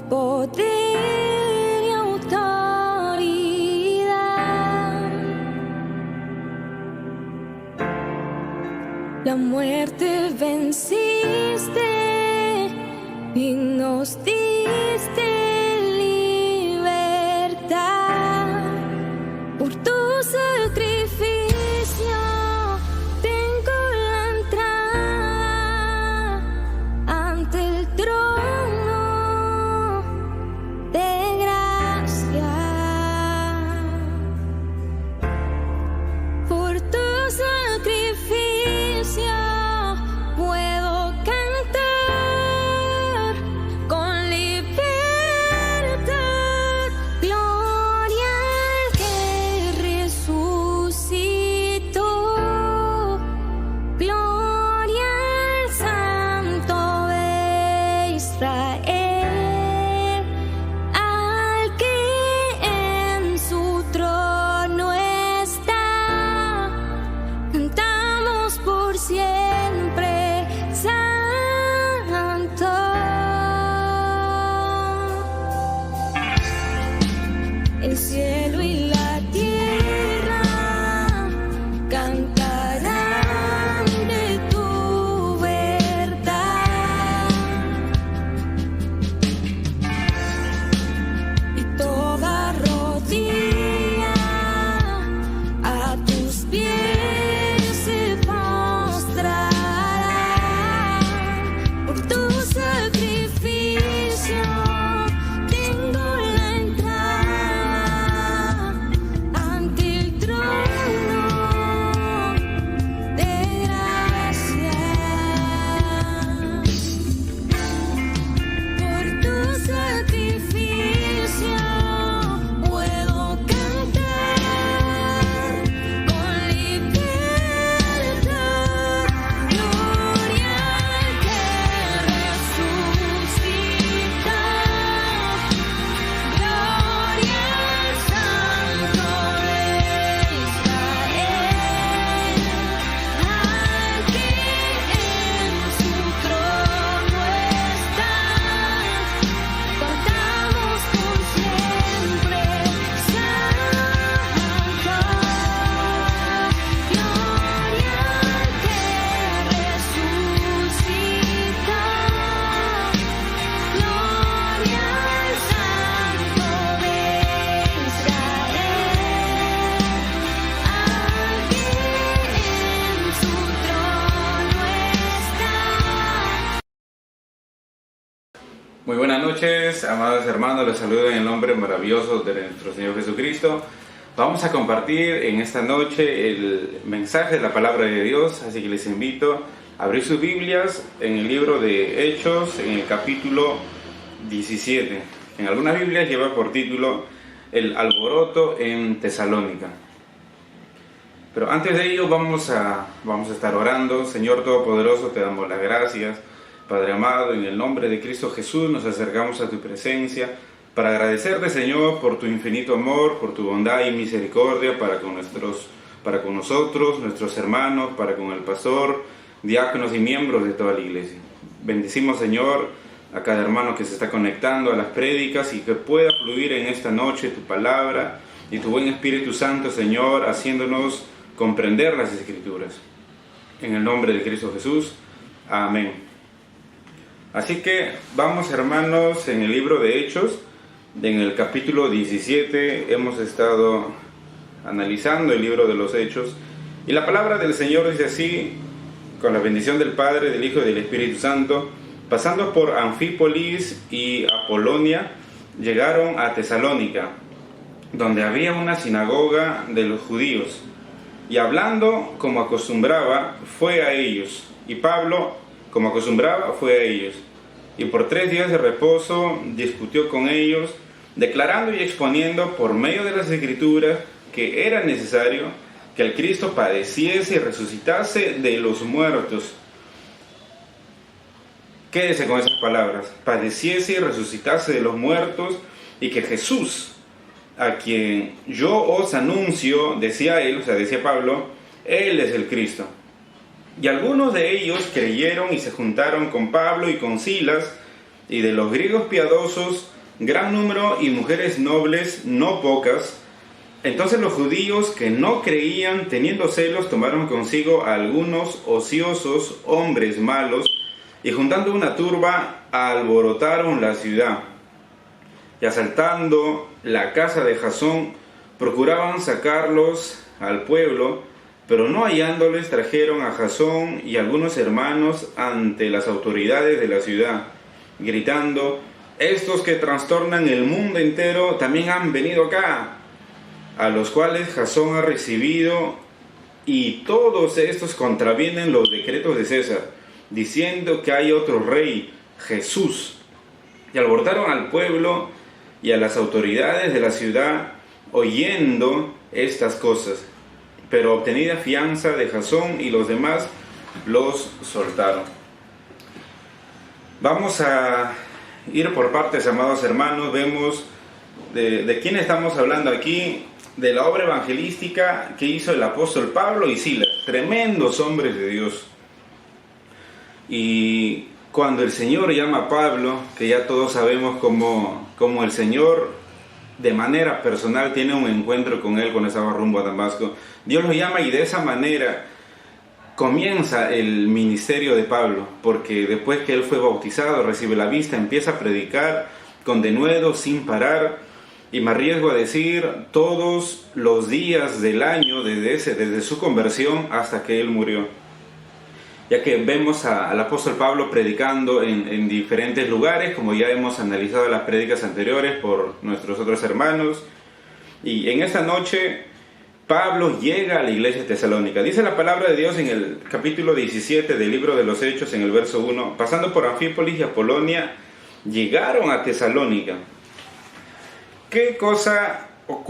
poder y autoridad. La muerte venciste y nos diste libertad. Por tu sacrificio tengo la entrada ante el trono de gracia. Por tu sacrificio puedo cantar con libertad. Gloria al que resucitó. Gloria al Santo de Israel, al que en su trono está. Cantamos por siempre, Santo. El cielo y la tierra cantarán de tu verdad, y toda rodilla a tus pies se postrará. Por tu sacrificio tengo la entrada ante el trono de gracia. Por tu sacrificio puedo cantar con libertad. Gloria al que resucita. Gloria al Santo de Israel, al que en su trono está. Cantamos por siempre, Santo. Gloria al que resucita. Gloria al Santo de Israel, al que en su trono está. Muy buenas noches, amados hermanos, les saludo en el nombre maravilloso de nuestro Señor Jesucristo. Vamos a compartir en esta noche el mensaje de la palabra de Dios, así que les invito a abrir sus Biblias en el libro de Hechos, en el capítulo 17. En algunas Biblias lleva por título El alboroto en Tesalónica. Pero antes de ello vamos a estar orando. Señor Todopoderoso, te damos las gracias. Padre amado, en el nombre de Cristo Jesús nos acercamos a tu presencia para agradecerte, Señor, por tu infinito amor, por tu bondad y misericordia para con nosotros, nuestros hermanos, para con el pastor, diáconos y miembros de toda la iglesia. Bendecimos, Señor, a cada hermano que se está conectando a las prédicas y que pueda fluir en esta noche tu palabra y tu buen Espíritu Santo, Señor, haciéndonos comprender las Escrituras. En el nombre de Cristo Jesús. Amén. Así que vamos, hermanos, en el libro de Hechos, en el capítulo 17, hemos estado analizando el libro de los Hechos, y la palabra del Señor dice así: con la bendición del Padre, del Hijo y del Espíritu Santo, pasando por Anfípolis y Apolonia, llegaron a Tesalónica, donde había una sinagoga de los judíos, y hablando como acostumbraba, fue a ellos, y Pablo, como acostumbraba, fue a ellos, y por 3 días de reposo discutió con ellos, declarando y exponiendo por medio de las Escrituras que era necesario que el Cristo padeciese y resucitase de los muertos. Quédese con esas palabras: padeciese y resucitase de los muertos, y que Jesús, a quien yo os anuncio, decía él, o sea, decía Pablo, Él es el Cristo. Y algunos de ellos creyeron y se juntaron con Pablo y con Silas, y de los griegos piadosos gran número y mujeres nobles no pocas. Entonces los judíos que no creían, teniendo celos, tomaron consigo a algunos ociosos hombres malos, y juntando una turba, alborotaron la ciudad. Y asaltando la casa de Jasón, procuraban sacarlos al pueblo, pero no hallándoles, trajeron a Jasón y algunos hermanos ante las autoridades de la ciudad, gritando: estos que trastornan el mundo entero también han venido acá, a los cuales Jasón ha recibido, y todos estos contravienen los decretos de César, diciendo que hay otro rey, Jesús. Y alborotaron al pueblo y a las autoridades de la ciudad, oyendo estas cosas. Pero obtenida fianza de Jasón y los demás, los soltaron. Vamos a ir por partes, amados hermanos. Vemos de quién estamos hablando aquí. De la obra evangelística que hizo el apóstol Pablo y Silas, tremendos hombres de Dios. Y cuando el Señor llama a Pablo, que ya todos sabemos cómo el Señor de manera personal tiene un encuentro con él cuando estaba rumbo a Damasco, Dios lo llama y de esa manera comienza el ministerio de Pablo, porque después que él fue bautizado, recibe la vista, empieza a predicar con denuedo, sin parar. Y me arriesgo a decir, todos los días del año, desde su conversión hasta que él murió. Ya que vemos al apóstol Pablo predicando en diferentes lugares, como ya hemos analizado las prédicas anteriores por nuestros otros hermanos. Y en esta noche, Pablo llega a la iglesia de Tesalónica. Dice la palabra de Dios en el capítulo 17 del libro de los Hechos, en el verso 1, pasando por Anfípolis y Apolonia, llegaron a Tesalónica. ¿Qué cosa o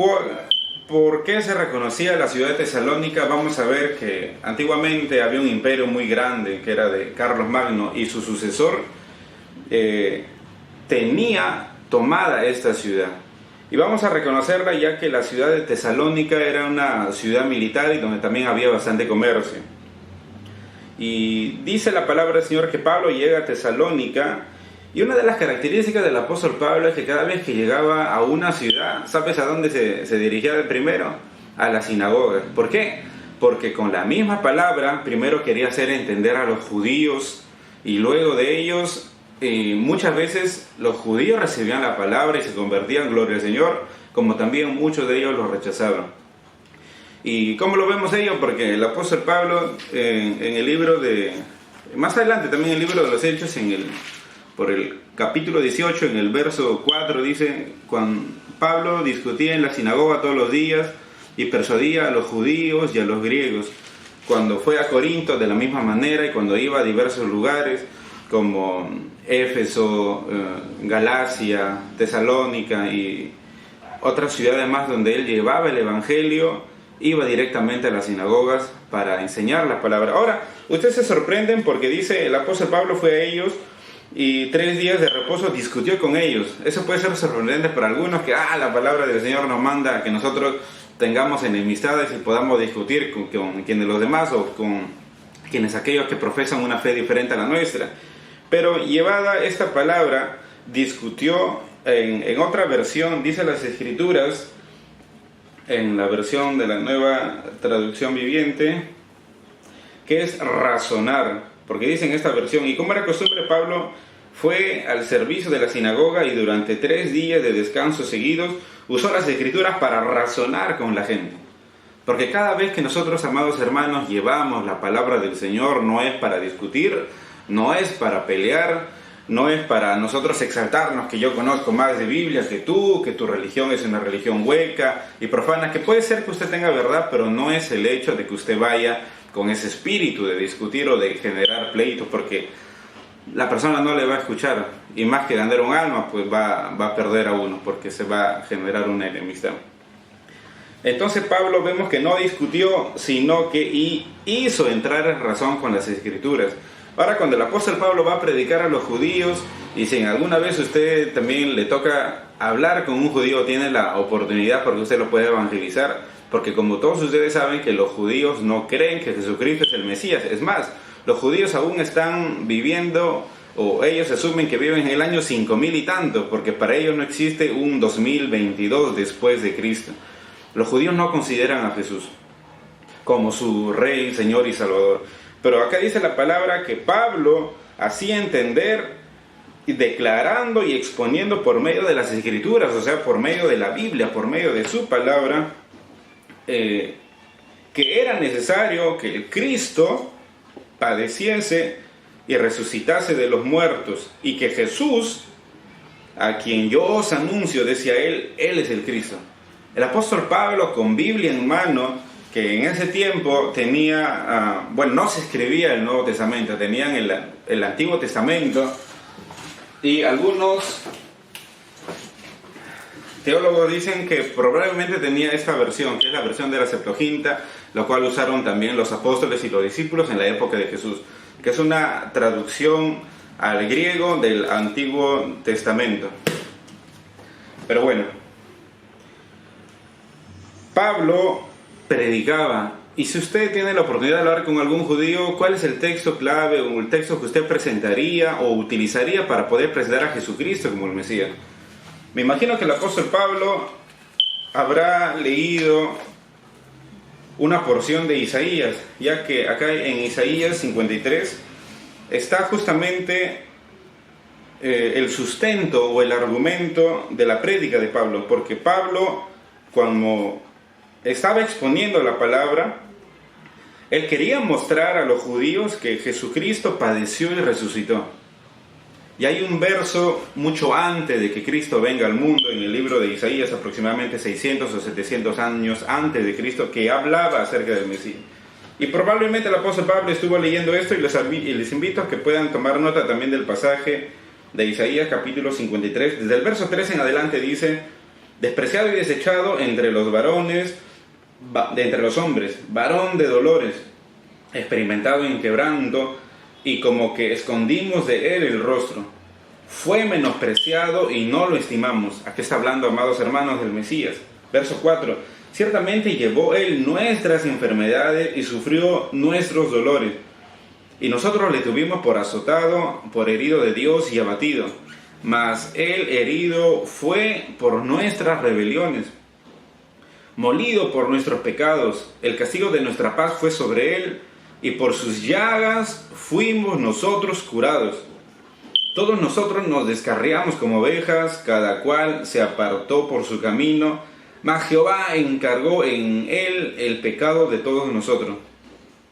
por qué se reconocía la ciudad de Tesalónica? Vamos a ver que antiguamente había un imperio muy grande que era de Carlos Magno, y su sucesor tenía tomada esta ciudad. Y vamos a reconocerla ya que la ciudad de Tesalónica era una ciudad militar y donde también había bastante comercio. Y dice la palabra del Señor que Pablo llega a Tesalónica. Y una de las características del apóstol Pablo es que cada vez que llegaba a una ciudad, ¿sabes a dónde se dirigía de primero? A la sinagoga. ¿Por qué? Porque con la misma palabra primero quería hacer entender a los judíos, y luego de ellos muchas veces los judíos recibían la palabra y se convertían, gloria al Señor, como también muchos de ellos lo rechazaron. ¿Y cómo lo vemos ellos? Porque el apóstol Pablo en el libro de... Más adelante también en el libro de los Hechos, por el capítulo 18, en el verso 4, dice: cuando Pablo discutía en la sinagoga todos los días y persuadía a los judíos y a los griegos. Cuando fue a Corinto, de la misma manera, y cuando iba a diversos lugares como Éfeso, Galacia, Tesalónica y otras ciudades más donde él llevaba el evangelio, iba directamente a las sinagogas para enseñar la palabra. Ahora, ustedes se sorprenden porque dice el apóstol Pablo fue a ellos y 3 días de reposo discutió con ellos. Eso puede ser sorprendente para algunos, que la palabra del Señor nos manda a que nosotros tengamos enemistades y podamos discutir con quienes los demás o con quienes aquellos que profesan una fe diferente a la nuestra. Pero llevada esta palabra, discutió en otra versión, dice las Escrituras, en la versión de la Nueva Traducción Viviente, que es razonar. Porque dice en esta versión: y como era costumbre, Pablo fue al servicio de la sinagoga y durante 3 días de descanso seguidos usó las Escrituras para razonar con la gente. Porque cada vez que nosotros, amados hermanos, llevamos la palabra del Señor, no es para discutir, no es para pelear, no es para nosotros exaltarnos que yo conozco más de Biblia que tu religión es una religión hueca y profana, que puede ser que usted tenga verdad, pero no es el hecho de que usted vaya con ese espíritu de discutir o de generar pleitos, porque la persona no le va a escuchar, y más que ganar un alma, pues va a perder a uno, porque se va a generar una enemistad. Entonces Pablo vemos que no discutió, sino que hizo entrar en razón con las Escrituras. Ahora, cuando el apóstol Pablo va a predicar a los judíos, y si en alguna vez usted también le toca hablar con un judío, tiene la oportunidad porque usted lo puede evangelizar, porque como todos ustedes saben que los judíos no creen que Jesucristo es el Mesías. Es más, los judíos aún están viviendo o ellos asumen que viven en el año 5000 y tanto, porque para ellos no existe un 2022 después de Cristo. Los judíos no consideran a Jesús como su Rey, Señor y Salvador. Pero acá dice la palabra que Pablo hacía entender, declarando y exponiendo por medio de las Escrituras, o sea, por medio de la Biblia, por medio de su palabra, que era necesario que el Cristo padeciese y resucitase de los muertos, y que Jesús, a quien yo os anuncio, decía él es el Cristo. El apóstol Pablo, con Biblia en mano, que en ese tiempo tenía, no se escribía el Nuevo Testamento, tenían el Antiguo Testamento, y algunos teólogos dicen que probablemente tenía esta versión, que es la versión de la Septuaginta, la cual usaron también los apóstoles y los discípulos en la época de Jesús, que es una traducción al griego del Antiguo Testamento. Pero bueno, Pablo predicaba, y si usted tiene la oportunidad de hablar con algún judío, ¿cuál es el texto clave o el texto que usted presentaría o utilizaría para poder presentar a Jesucristo como el Mesías? Me imagino que el apóstol Pablo habrá leído una porción de Isaías, ya que acá en Isaías 53 está justamente el sustento o el argumento de la prédica de Pablo, porque Pablo, cuando estaba exponiendo la palabra, él quería mostrar a los judíos que Jesucristo padeció y resucitó. Y hay un verso mucho antes de que Cristo venga al mundo, en el libro de Isaías, aproximadamente 600 o 700 años antes de Cristo, que hablaba acerca del Mesías. Y probablemente el apóstol Pablo estuvo leyendo esto, y les invito a que puedan tomar nota también del pasaje de Isaías capítulo 53. Desde el verso 3 en adelante dice: despreciado y desechado entre los varones, entre los hombres, varón de dolores, experimentado en quebranto, y como que escondimos de él el rostro. Fue menospreciado y no lo estimamos. Aquí está hablando, amados hermanos, del Mesías. Verso 4. Ciertamente llevó él nuestras enfermedades y sufrió nuestros dolores. Y nosotros le tuvimos por azotado, por herido de Dios y abatido. Mas él herido fue por nuestras rebeliones, molido por nuestros pecados. El castigo de nuestra paz fue sobre él, y por sus llagas fuimos nosotros curados. Todos nosotros nos descarriamos como ovejas, cada cual se apartó por su camino, mas Jehová encargó en él el pecado de todos nosotros.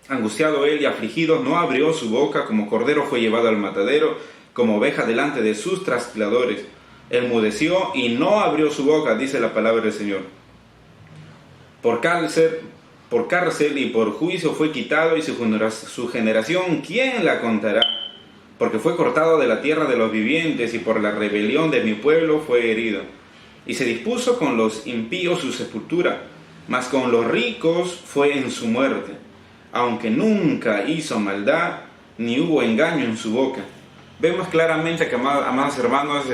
Angustiado él y afligido, no abrió su boca, como cordero fue llevado al matadero, como oveja delante de sus trasquiladores. Enmudeció y no abrió su boca, dice la palabra del Señor. Por cárcel y por juicio fue quitado, y su generación, ¿quién la contará? Porque fue cortado de la tierra de los vivientes, y por la rebelión de mi pueblo fue herido. Y se dispuso con los impíos su sepultura, mas con los ricos fue en su muerte, aunque nunca hizo maldad, ni hubo engaño en su boca. Vemos claramente que, amados hermanos,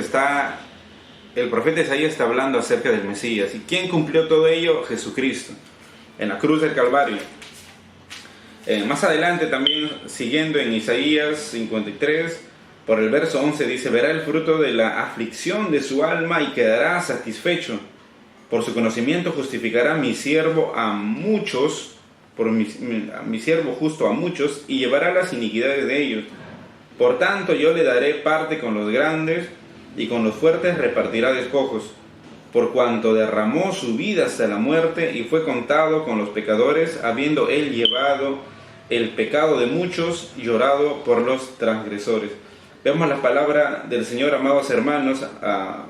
el profeta Isaías está hablando acerca del Mesías. ¿Y quién cumplió todo ello? Jesucristo, en la cruz del Calvario. Más adelante también, siguiendo en Isaías 53, por el verso 11 dice: verá el fruto de la aflicción de su alma y quedará satisfecho. Por su conocimiento justificará mi siervo a muchos, mi siervo justo a muchos, y llevará las iniquidades de ellos. Por tanto yo le daré parte con los grandes, y con los fuertes repartirá despojos. Por cuanto derramó su vida hasta la muerte, y fue contado con los pecadores, habiendo él llevado el pecado de muchos, llorado por los transgresores. Vemos la palabra del Señor, amados hermanos, a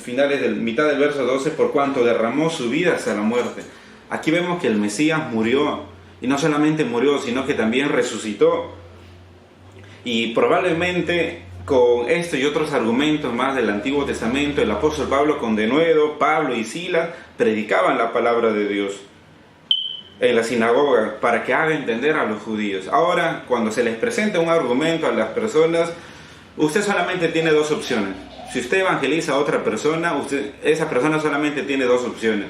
mitad del verso 12, por cuanto derramó su vida hasta la muerte. Aquí vemos que el Mesías murió, y no solamente murió, sino que también resucitó. Y probablemente con esto y otros argumentos más del Antiguo Testamento, el apóstol Pablo con denuedo, Pablo y Silas predicaban la palabra de Dios en la sinagoga para que haga entender a los judíos. Ahora, cuando se les presenta un argumento a las personas, usted solamente tiene dos opciones. Si usted evangeliza a otra persona, esa persona solamente tiene dos opciones: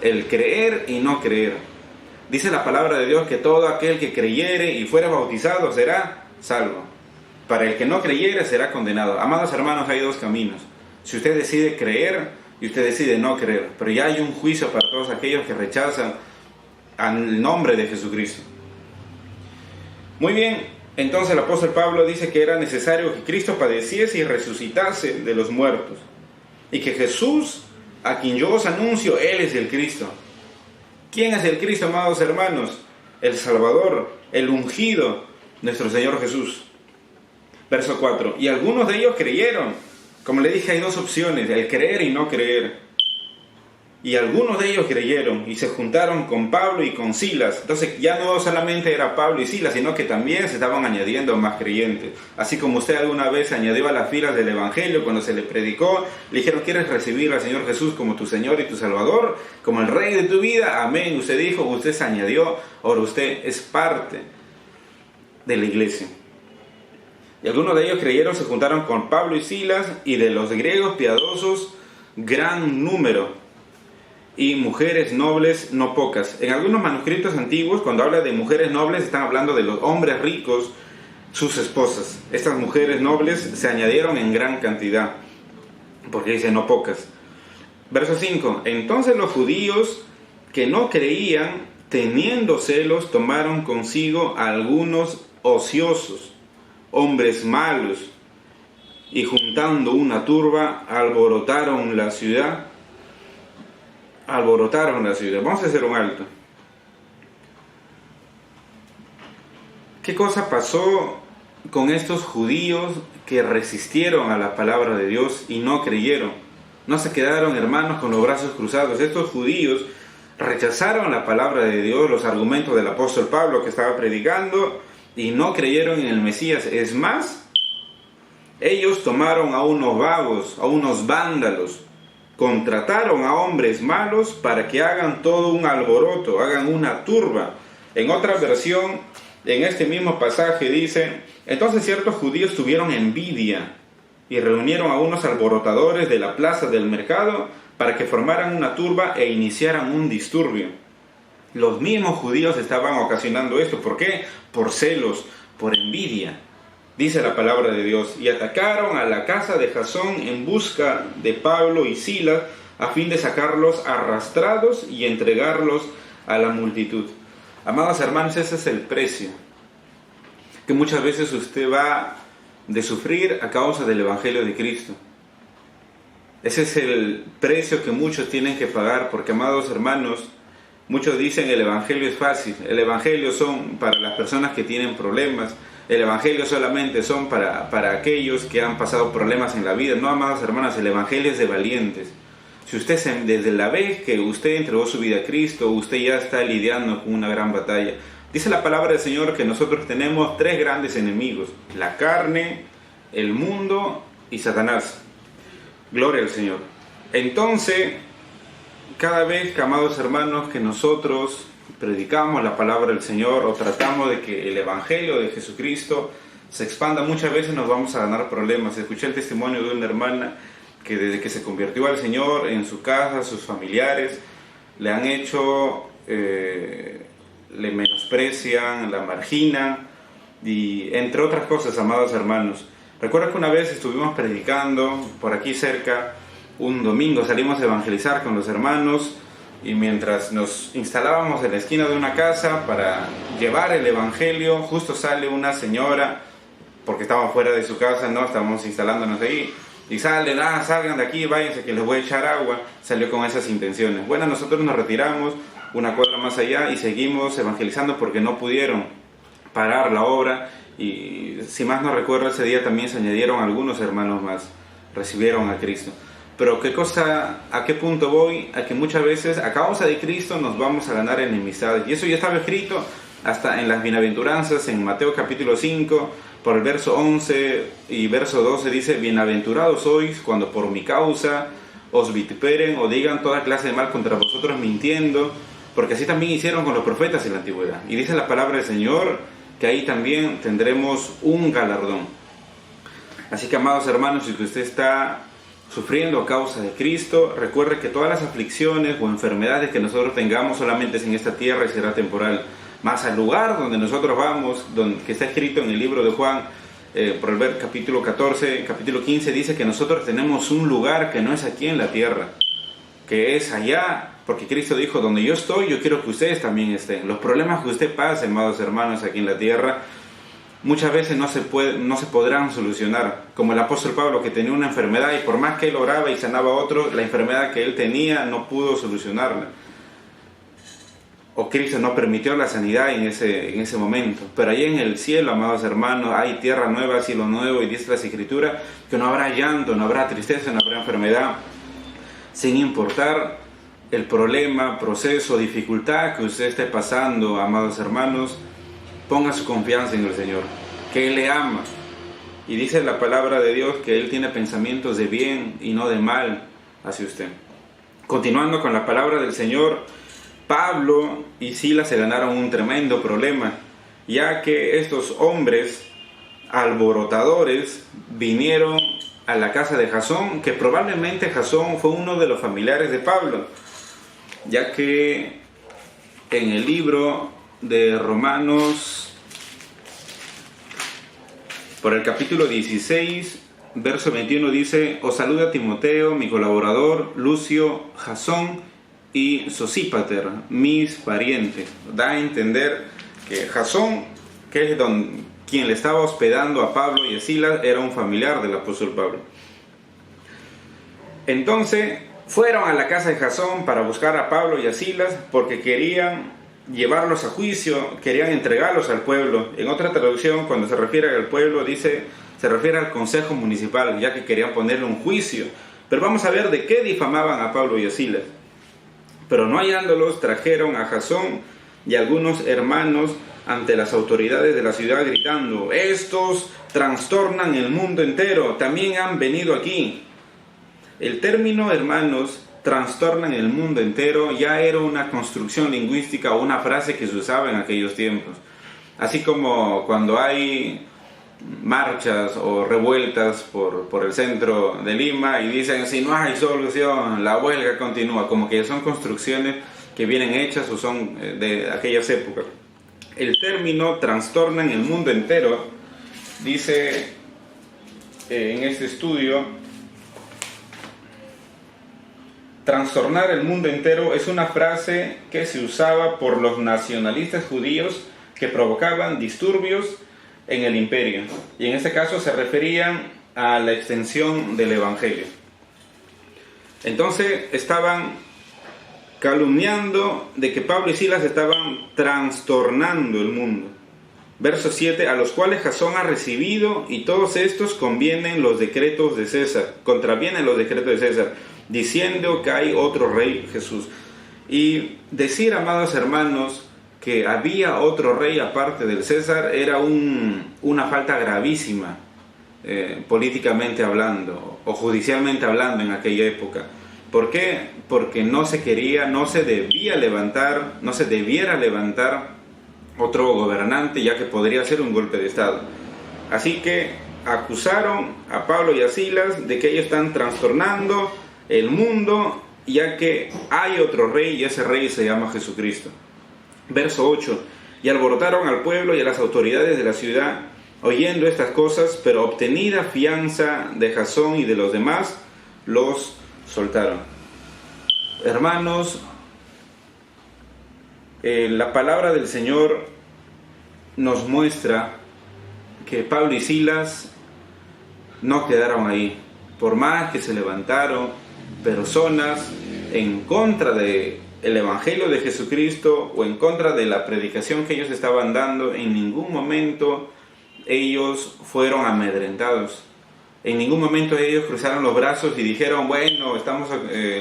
el creer y no creer. Dice la palabra de Dios que todo aquel que creyere y fuera bautizado será salvo. Para el que no creyere será condenado. Amados hermanos, hay dos caminos. Si usted decide creer y usted decide no creer, pero ya hay un juicio para todos aquellos que rechazan al nombre de Jesucristo. Muy bien, entonces el apóstol Pablo dice que era necesario que Cristo padeciese y resucitase de los muertos, y que Jesús, a quien yo os anuncio, Él es el Cristo. ¿Quién es el Cristo, amados hermanos? El Salvador, el ungido, nuestro Señor Jesús. Verso 4. Y algunos de ellos creyeron. Como le dije, hay dos opciones, el creer y no creer. Y algunos de ellos creyeron y se juntaron con Pablo y con Silas. Entonces ya no solamente era Pablo y Silas, sino que también se estaban añadiendo más creyentes. Así como usted alguna vez se añadió a las filas del Evangelio cuando se le predicó, le dijeron: ¿quieres recibir al Señor Jesús como tu Señor y tu Salvador, como el Rey de tu vida? Amén. Usted dijo, usted se añadió, ahora usted es parte de la iglesia. Y algunos de ellos creyeron, se juntaron con Pablo y Silas, y de los griegos piadosos gran número, y mujeres nobles no pocas. En algunos manuscritos antiguos, cuando habla de mujeres nobles, están hablando de los hombres ricos, sus esposas. Estas mujeres nobles se añadieron en gran cantidad, porque dice no pocas. Verso 5. Entonces los judíos que no creían, teniendo celos, tomaron consigo a algunos ociosos, hombres malos, y juntando una turba, alborotaron la ciudad. Vamos a hacer un alto. ¿Qué cosa pasó con estos judíos que resistieron a la palabra de Dios y no creyeron? No se quedaron, hermanos, con los brazos cruzados. Estos judíos rechazaron la palabra de Dios, los argumentos del apóstol Pablo que estaba predicando, y no creyeron en el Mesías. Es más, ellos tomaron a unos vagos, a unos vándalos, contrataron a hombres malos para que hagan todo un alboroto, hagan una turba. En otra versión, en este mismo pasaje dice: entonces ciertos judíos tuvieron envidia y reunieron a unos alborotadores de la plaza del mercado para que formaran una turba e iniciaran un disturbio. Los mismos judíos estaban ocasionando esto. ¿Por qué? Por celos, por envidia. Dice la palabra de Dios: y atacaron a la casa de Jasón en busca de Pablo y Silas, a fin de sacarlos arrastrados y entregarlos a la multitud. Amados hermanos, ese es el precio que muchas veces usted va de sufrir a causa del Evangelio de Cristo. Ese es el precio que muchos tienen que pagar, porque, amados hermanos, muchos dicen el Evangelio es fácil, el Evangelio son para las personas que tienen problemas, el Evangelio solamente son para aquellos que han pasado problemas en la vida. No, amados hermanos, el Evangelio es de valientes. Si usted desde la vez que usted entregó su vida a Cristo, usted ya está lidiando con una gran batalla. Dice la palabra del Señor que nosotros tenemos tres grandes enemigos: la carne, el mundo y Satanás. Gloria al Señor. Entonces, cada vez que, amados hermanos, que nosotros predicamos la palabra del Señor o tratamos de que el Evangelio de Jesucristo se expanda, muchas veces nos vamos a ganar problemas. Escuché el testimonio de una hermana que desde que se convirtió al Señor, en su casa, sus familiares le han hecho, le menosprecian, la marginan, y entre otras cosas, amados hermanos. Recuerdo que una vez estuvimos predicando por aquí cerca, un domingo salimos a evangelizar con los hermanos, y mientras nos instalábamos en la esquina de una casa para llevar el Evangelio, justo sale una señora, porque estaba fuera de su casa, no estábamos instalándonos ahí, y salen: salgan de aquí, váyanse que les voy a echar agua. Salió con esas intenciones. Bueno, nosotros nos retiramos una cuadra más allá y seguimos evangelizando porque no pudieron parar la obra, y si más no recuerdo, ese día también se añadieron algunos hermanos más, recibieron a Cristo. Pero ¿a qué punto voy? A que muchas veces a causa de Cristo nos vamos a ganar enemistades. Y eso ya estaba escrito hasta en las bienaventuranzas, en Mateo capítulo 5, por el verso 11 y verso 12 dice: bienaventurados sois cuando por mi causa os vituperen o digan toda clase de mal contra vosotros mintiendo, porque así también hicieron con los profetas en la antigüedad. Y dice la palabra del Señor que ahí también tendremos un galardón. Así que, amados hermanos, si usted está sufriendo a causa de Cristo, recuerde que todas las aflicciones o enfermedades que nosotros tengamos solamente es en esta tierra y será temporal. Más al lugar donde nosotros vamos, que está escrito en el libro de Juan, Proverbios capítulo 14, capítulo 15 dice que nosotros tenemos un lugar que no es aquí en la tierra, que es allá, porque Cristo dijo, donde yo estoy, yo quiero que ustedes también estén. Los problemas que usted pase, amados hermanos, aquí en la tierra, muchas veces no se podrán solucionar, como el apóstol Pablo, que tenía una enfermedad y por más que él oraba y sanaba a otros, la enfermedad que él tenía no pudo solucionarla, o Cristo no permitió la sanidad en ese momento. Pero ahí en el cielo, amados hermanos, hay tierra nueva, cielo nuevo, y dice las Escrituras que no habrá llanto, no habrá tristeza, no habrá enfermedad, sin importar el problema, proceso, dificultad que usted esté pasando, amados hermanos. Ponga su confianza en el Señor, que Él le ama. Y dice la palabra de Dios que Él tiene pensamientos de bien y no de mal hacia usted. Continuando con la palabra del Señor, Pablo y Silas se ganaron un tremendo problema, ya que estos hombres alborotadores vinieron a la casa de Jasón, que probablemente Jasón fue uno de los familiares de Pablo, ya que en el libro de Romanos, por el capítulo 16, verso 21 dice: os saluda Timoteo, mi colaborador, Lucio, Jasón y Sosípater, mis parientes. Da a entender que Jasón, que es quien le estaba hospedando a Pablo y a Silas, era un familiar del apóstol Pablo. Entonces fueron a la casa de Jasón para buscar a Pablo y a Silas, porque querían llevarlos a juicio, querían entregarlos al pueblo. En otra traducción, cuando se refiere al pueblo, se refiere al consejo municipal, ya que querían ponerle un juicio. Pero vamos a ver de qué difamaban a Pablo y a Silas. Pero no hallándolos, trajeron a Jasón y algunos hermanos ante las autoridades de la ciudad, gritando: estos trastornan el mundo entero, también han venido aquí. El término, hermanos, trastornan el mundo entero, ya era una construcción lingüística o una frase que se usaba en aquellos tiempos. Así como cuando hay marchas o revueltas por el centro de Lima y dicen: si no hay solución, la huelga continúa, como que son construcciones que vienen hechas o son de aquellas épocas. El término trastornan el mundo entero, dice en este estudio, trastornar el mundo entero es una frase que se usaba por los nacionalistas judíos que provocaban disturbios en el imperio, y en este caso se referían a la extensión del evangelio. Entonces estaban calumniando de que Pablo y Silas estaban trastornando el mundo. Verso 7: a los cuales Jasón ha recibido, y todos estos contravienen los decretos de César, diciendo que hay otro rey, Jesús. Y decir, amados hermanos, que había otro rey aparte del César era una falta gravísima, políticamente hablando o judicialmente hablando en aquella época. ¿Por qué? Porque no se debiera levantar otro gobernante, ya que podría ser un golpe de estado. Así que acusaron a Pablo y a Silas de que ellos están trastornando el mundo, ya que hay otro rey y ese rey se llama Jesucristo. Verso 8: y alborotaron al pueblo y a las autoridades de la ciudad, oyendo estas cosas, pero obtenida fianza de Jasón y de los demás, los soltaron. Hermanos, la palabra del Señor nos muestra que Pablo y Silas no quedaron ahí. Por más que se levantaron personas en contra del evangelio de Jesucristo o en contra de la predicación que ellos estaban dando, en ningún momento ellos fueron amedrentados. En ningún momento ellos cruzaron los brazos y dijeron: bueno,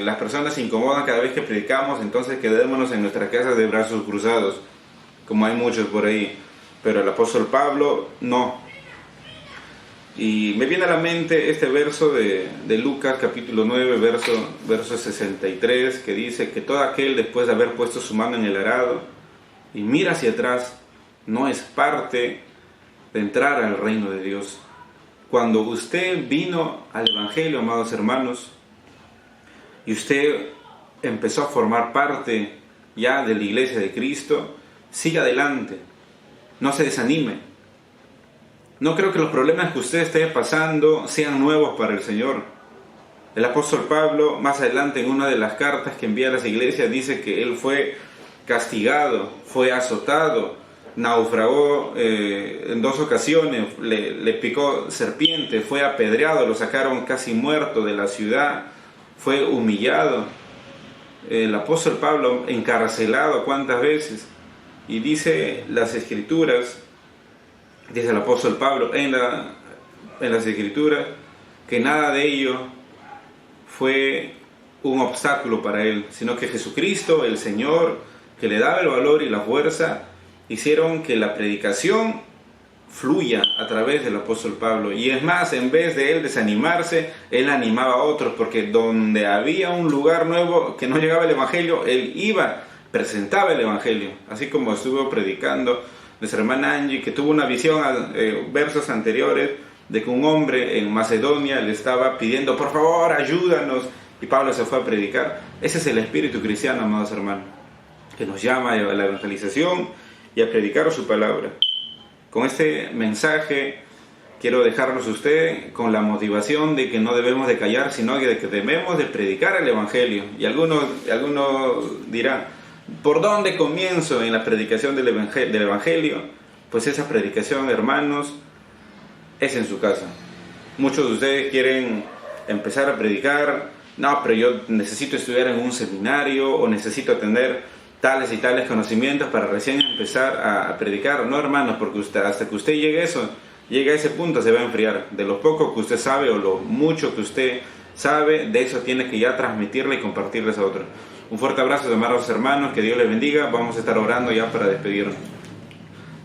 las personas se incomodan cada vez que predicamos, entonces quedémonos en nuestras casas de brazos cruzados, como hay muchos por ahí. Pero el apóstol Pablo no. Y me viene a la mente este verso de Lucas capítulo 9, verso 63, que dice que todo aquel, después de haber puesto su mano en el arado y mira hacia atrás, no es parte de entrar al reino de Dios. Cuando usted vino al evangelio, amados hermanos, y usted empezó a formar parte ya de la iglesia de Cristo, siga adelante, no se desanime. No creo que los problemas que usted esté pasando sean nuevos para el Señor. El apóstol Pablo, más adelante en una de las cartas que envía a las iglesias, dice que él fue castigado, fue azotado, naufragó en 2 ocasiones, le picó serpiente, fue apedreado, lo sacaron casi muerto de la ciudad, fue humillado. El apóstol Pablo encarcelado cuántas veces. Y dice las escrituras, dice el apóstol Pablo en las escrituras, que nada de ello fue un obstáculo para él, sino que Jesucristo, el Señor, que le daba el valor y la fuerza, hicieron que la predicación fluya a través del apóstol Pablo. Y es más, en vez de él desanimarse, él animaba a otros, porque donde había un lugar nuevo que no llegaba el evangelio, él iba, presentaba el evangelio. Así como estuvo predicando nuestra hermana Angie, que tuvo una visión versos anteriores de que un hombre en Macedonia le estaba pidiendo, por favor, ayúdanos, y Pablo se fue a predicar. Ese es el espíritu cristiano, amados hermanos, que nos llama a la evangelización y a predicar su palabra. Con este mensaje quiero dejarlos a usted con la motivación de que no debemos de callar, sino de que debemos de predicar el evangelio. Y algunos dirán, ¿por dónde comienzo en la predicación del evangelio? Pues esa predicación, hermanos, es en su casa. Muchos de ustedes quieren empezar a predicar, no, pero yo necesito estudiar en un seminario o necesito tener tales y tales conocimientos para recién empezar a predicar. No, hermanos, porque hasta que usted llegue a ese punto se va a enfriar. De lo poco que usted sabe o lo mucho que usted sabe, de eso tiene que ya transmitirle y compartirles a otros. Un fuerte abrazo, amados hermanos, que Dios les bendiga. Vamos a estar orando ya para despedirnos.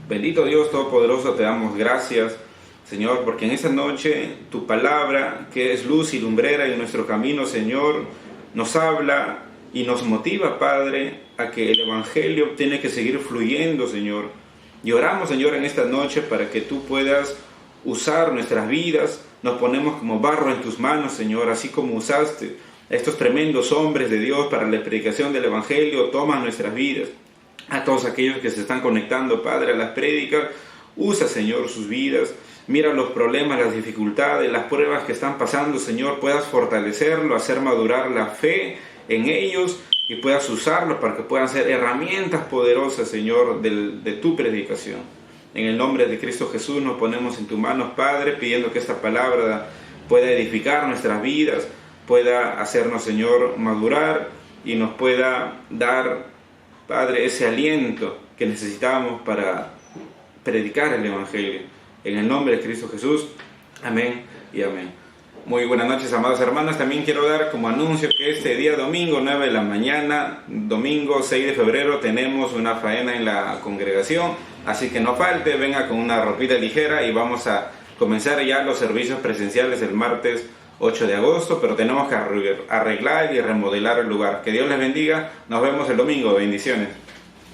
Bendito Dios Todopoderoso, te damos gracias, Señor, porque en esta noche tu palabra, que es luz y lumbrera en nuestro camino, Señor, nos habla y nos motiva, Padre, a que el evangelio tiene que seguir fluyendo, Señor. Y oramos, Señor, en esta noche para que tú puedas usar nuestras vidas. Nos ponemos como barro en tus manos, Señor, así como usaste a estos tremendos hombres de Dios para la predicación del evangelio. Toma nuestras vidas. A todos aquellos que se están conectando, Padre, a las prédicas, usa, Señor, sus vidas. Mira los problemas, las dificultades, las pruebas que están pasando, Señor, puedas fortalecerlo, hacer madurar la fe en ellos y puedas usarlos para que puedan ser herramientas poderosas, Señor, de tu predicación. En el nombre de Cristo Jesús nos ponemos en tus manos, Padre, pidiendo que esta palabra pueda edificar nuestras vidas, pueda hacernos, Señor, madurar y nos pueda dar, Padre, ese aliento que necesitamos para predicar el evangelio. En el nombre de Cristo Jesús, amén y amén. Muy buenas noches, amados hermanos. También quiero dar como anuncio que este día domingo, 9 de la mañana, domingo 6 de febrero, tenemos una faena en la congregación. Así que no falte, venga con una ropita ligera y vamos a comenzar ya los servicios presenciales el martes 8 de agosto, pero tenemos que arreglar y remodelar el lugar. Que Dios les bendiga. Nos vemos el domingo. Bendiciones.